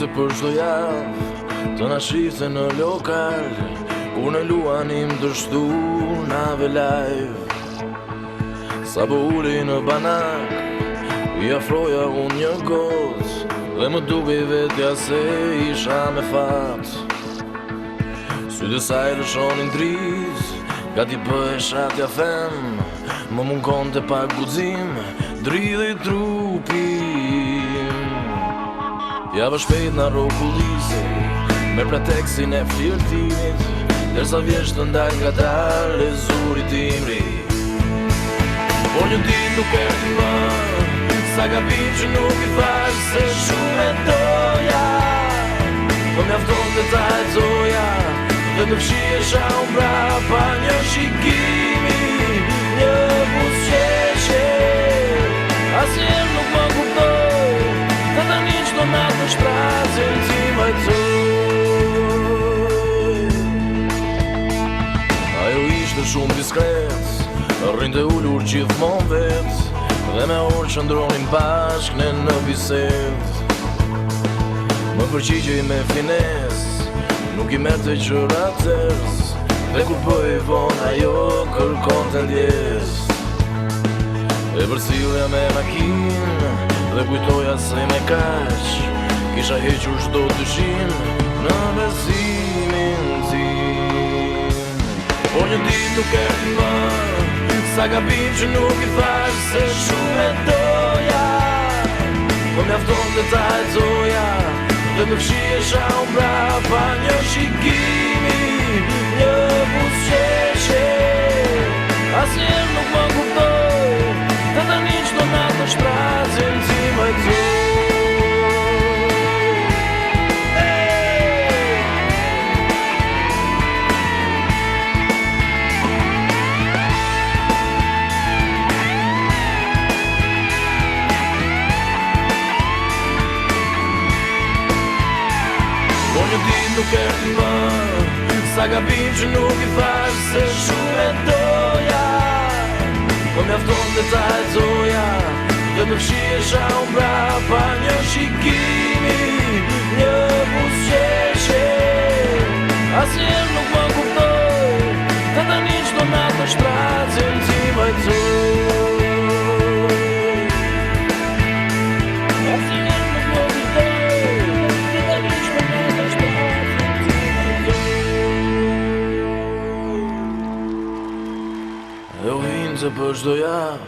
të për çdo javë të na shifte në lokal, kur ne luanim të shtunave live. Sa po uli në banak, i afroja unë një gotë, dhe më duke i vetja se isha me fat. Sytë e saj lëshonin dritë, gati pëhesha t'ja them, më mungon të pak guxim, dridhe i trupin. Java shpejt na rokullizi, me preteksin e flirtimit, derisa vjesh të ndal nga dalë e zurit imri. Por një dit nuk erdi më, sa gabim që nuk i thash se shumë e doja. Po mjafton të ta e zoja, dhe të fshiesha unë brapa një shikimi, një buzëqeshje. Asnjëherë nuk më kuptoj, të tani çdo natë në shtrasin ti vajtoj. Ajo ishte shumë diskret, rrinte ullur gjithmon vet, dhe me orë qëndronin bashk në bised. Më përqigjej me fines, nuk i merte qëra tërës, dhe kur bëj von ajo kërkon të ndjes. E përsilja me makinë, dhe kujtoja se me kaq kisha hequr çdo dyshim në besimin tim. Por një dit nuk erdi më, sa gabim që nuk i thash se shumë e doja. Po mjafton të ta e zoja, dhe të fshiesha unë brapa një shikimi, një buzëqeshje. Asnjëherë nuk më kuptoj, të tani çdo natë në shtrasin ti vajtoj. Një dit nuk erdi më, sa gabim që nuk i thash se shumë e doja. Po mjafton të ta e zoja, dhe të fshiesha unë brapa një shikimi, një buzëqeshje. Asnjëherë nuk më kuptoj, të tani çdo natë në shtrasin ti vajtoj. E u hinë për çdo javë,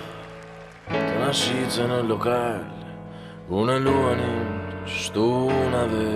të na shitse në lokal, unë e luanin shtunave.